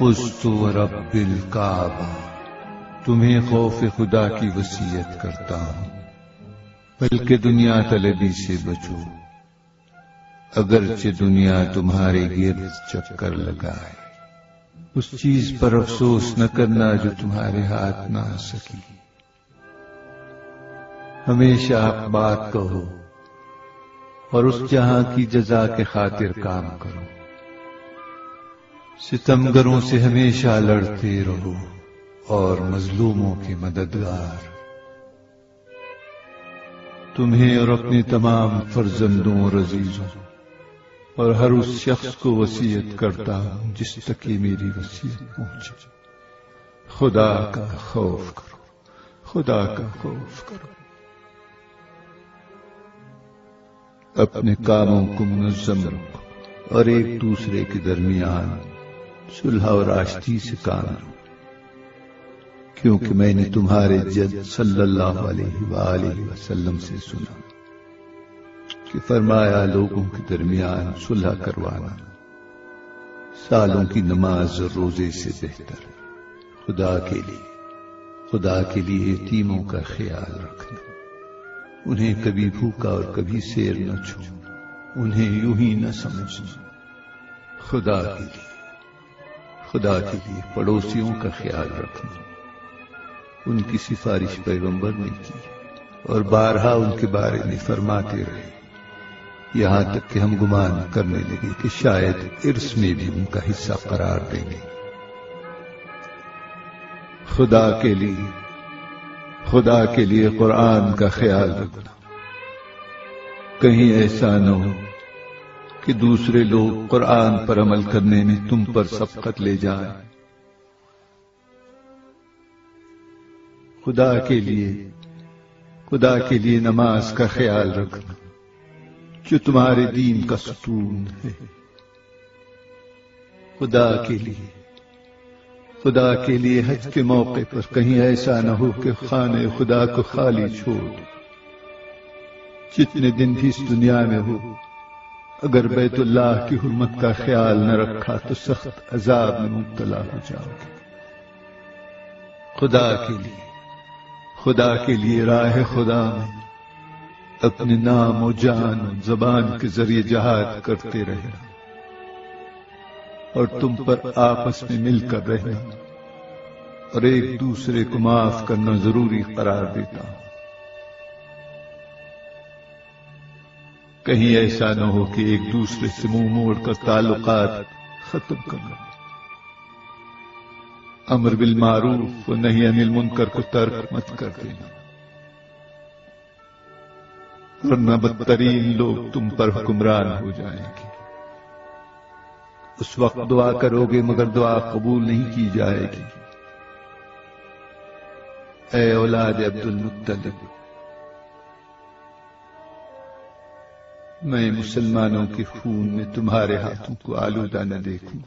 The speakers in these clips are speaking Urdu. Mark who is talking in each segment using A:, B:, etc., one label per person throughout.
A: فزت ورب الکعبہ، تمہیں خوف خدا کی وصیت کرتا ہوں، بلکہ دنیا طلبی سے بچو، اگرچہ دنیا تمہارے گرد چکر لگائے۔ اس چیز پر افسوس نہ کرنا جو تمہارے ہاتھ نہ آ سکی۔ ہمیشہ حق بات کہو اور اس جہاں کی جزا کے خاطر کام کرو۔ ستمگروں سے ہمیشہ لڑتے رہو اور مظلوموں کے مددگار۔ تمہیں اور اپنے تمام فرزندوں اور عزیزوں اور ہر اس شخص کو وصیت کرتا ہوں جس تک یہ میری وصیت پہنچے، خدا کا خوف کرو، خدا کا خوف کرو۔ اپنے کاموں کو منظم رکھو اور ایک دوسرے کے درمیان صلح اور آشتی سے کام لو، کیونکہ میں نے تمہارے جد صلی اللہ علیہ وآلہ وسلم سے سنا کہ فرمایا لوگوں کے درمیان صلح کروانا سالوں کی نماز اور روزے سے بہتر ہے۔ خدا کے لیے یتیموں کا خیال رکھنا، انہیں کبھی بھوکا اور کبھی سیر نہ چھوڑنا، انہیں یوں ہی نہ سمجھنا۔ خدا کے لیے پڑوسیوں کا خیال رکھنا، ان کی سفارش پیغمبر نے کی اور بارہا ان کے بارے میں فرماتے رہے، یہاں تک کہ ہم گمان کرنے لگے کہ شاید ارث میں بھی ان کا حصہ قرار دیں گے۔ خدا کے لیے قرآن کا خیال رکھنا، کہیں ایسا نہ ہو کہ دوسرے لوگ قرآن پر عمل کرنے میں تم پر سبقت لے جائیں۔ خدا کے لیے نماز کا خیال رکھنا جو تمہارے دین کا ستون ہے۔ خدا کے لیے حج کے موقع پر کہیں ایسا نہ ہو کہ خانہ خدا کو خالی چھوڑ دو۔ جتنے دن بھی اس دنیا میں ہو، اگر بیت اللہ کی حرمت کا خیال نہ رکھا تو سخت عذاب میں مبتلا ہو جاؤ گے۔ خدا کے لیے راہ خدا میں اپنے نام و جان و زبان کے ذریعے جہاد کرتے رہنا اور تم پر آپس میں مل کر رہنا اور ایک دوسرے کو معاف کرنا ضروری قرار دیتا ہوں۔ کہیں ایسا نہ ہو کہ ایک دوسرے سے منہ موڑ کر تعلقات ختم کرنا، امر بالمعروف و نہی عن المنکر کو ترک مت کر دینا، ورنہ بدترین لوگ تم پر حکمران ہو جائیں گے۔ اس وقت دعا کرو گے مگر دعا قبول نہیں کی جائے گی۔ اے اولاد عبد المطلب، میں مسلمانوں کے خون میں تمہارے ہاتھوں کو آلودہ نہ دیکھوں۔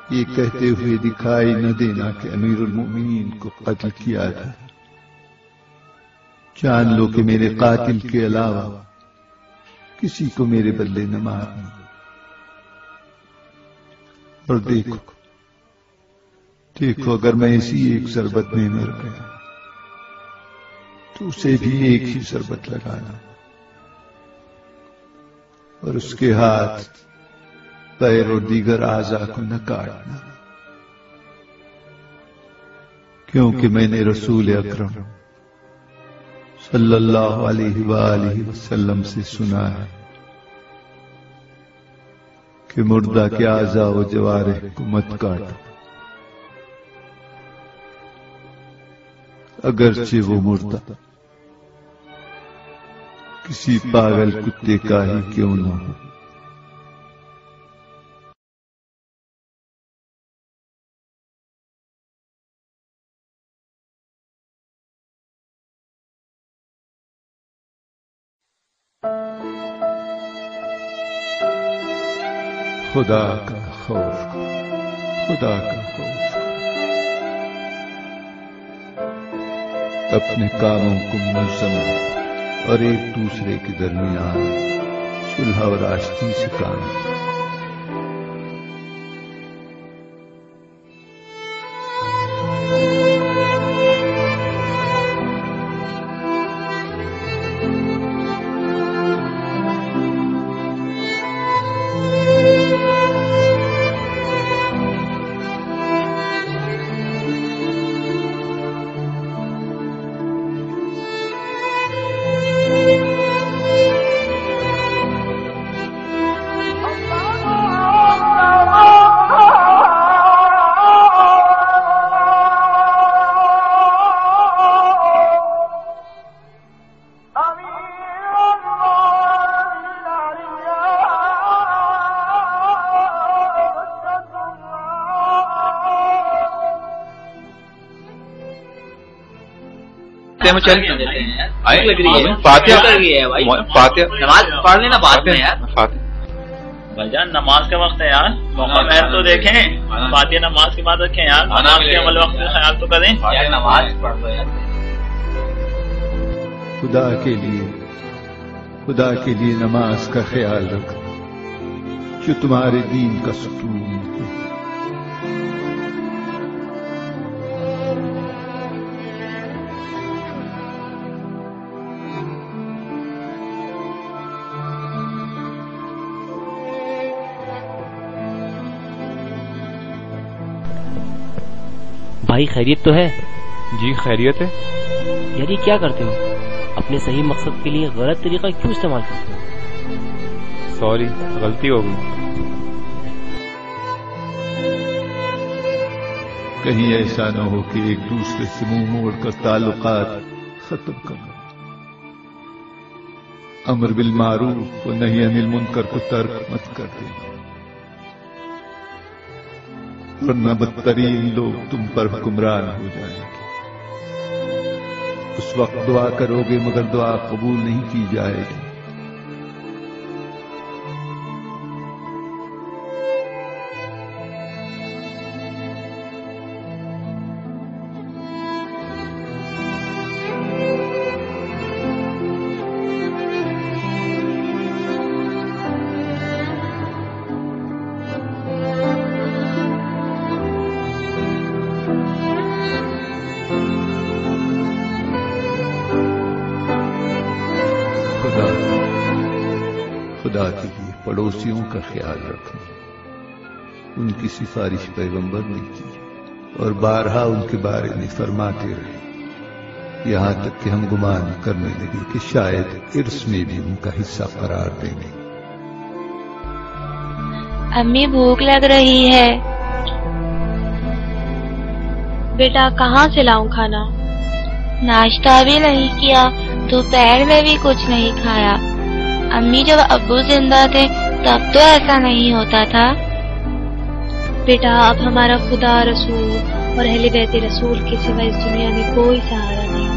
A: یہ کہتے ہوئے دکھائی نہ دینا کہ امیر المؤمنین کو قتل کیا تھا، جان لو کہ میرے قاتل کے علاوہ کسی کو میرے بدلے نہ مارنا۔ اور دیکھو اگر میں اسی ایک ضربت میں مر گیا تو اسے بھی ایک ہی ضربت لگانا اور اس کے ہاتھ، پیر اور دیگر اعضاء کو نہ کاٹنا، کیونکہ میں نے رسول اکرم صلی اللہ علیہ وآلہ وسلم سے سنا ہے کہ مردہ کے اعضاء و جوارح کو مت کاٹو، اگرچہ وہ مردہ کسی پاگل کتے کا ہی کیوں نہ ہو۔ خدا کا خوف اپنے کاموں کو منظم اور ایک دوسرے کے درمیان صلح اور آشتی سے کام
B: راستے میں چل فاتحہ
C: نماز پڑھ لینا بعد میں یار.
B: فاتحہ
D: بھائی جان نماز کا وقت ہے یار, موقع محل تو دیکھیں, فاتحہ نماز کے بعد رکھیں یار, نماز کے عمل وقت کا خیال تو کریں.
C: نماز پڑھ لو یار.
A: خدا کے لیے نماز کا خیال رکھ جو تمہارے دین کا ستون ہے.
E: بھائی خیریت تو ہے؟
B: جی خیریت ہے.
E: یار یہ کیا کرتے ہو؟ اپنے صحیح مقصد کے لیے غلط طریقہ کیوں استعمال کرتے ہو؟
B: سوری, غلطی ہو گئی.
A: کہیں ایسا نہ ہو کہ ایک دوسرے سے منہ موڑ کر تعلقات ختم کر دو. امر بالمعروف و نہی عن المنکر کو ترک مت کر دینا, ورنہ بدترین لوگ تم پر حکمران ہو جائیں گے. اس وقت دعا کرو گے مگر دعا قبول نہیں کی جائے گی. خدا کے لیے پڑوسیوں کا خیال رکھنا. ان کی سفارش پیغمبر نے کی اور بارہا ان کے بارے میں فرماتے رہے, یہاں تک کہ ہم گمان کرنے لگے کہ شاید عرس میں بھی ان کا حصہ قرار دیں گے.
F: امی بھوک لگ رہی ہے. بیٹا کہاں سے لاؤں کھانا؟ ناشتہ بھی نہیں کیا, دوپہر میں بھی کچھ نہیں کھایا. امی جب ابو زندہ تھے تب تو ایسا نہیں ہوتا تھا. بیٹا اب ہمارا خدا, رسول اور اہل بیت رسول کے سوا اس دنیا میں کوئی سہارا نہیں.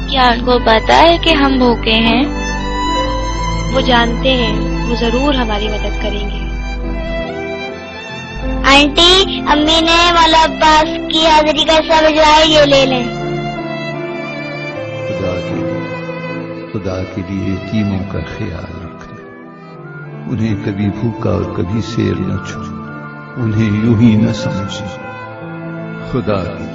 F: کیا ان کو پتا ہے کہ ہم بھوکے ہیں؟ وہ جانتے ہیں, وہ ضرور ہماری مدد کریں گے.
G: آنٹی امی نے مولا عباس کی حاضری کا حصہ بھجوایا, یہ لے لیں.
A: خدا کے لیے یتیموں کا خیال رکھنا. انہیں کبھی بھوکا اور کبھی سیر نہ چھوڑ, انہیں یوں ہی نہ سمجھے. خدا کے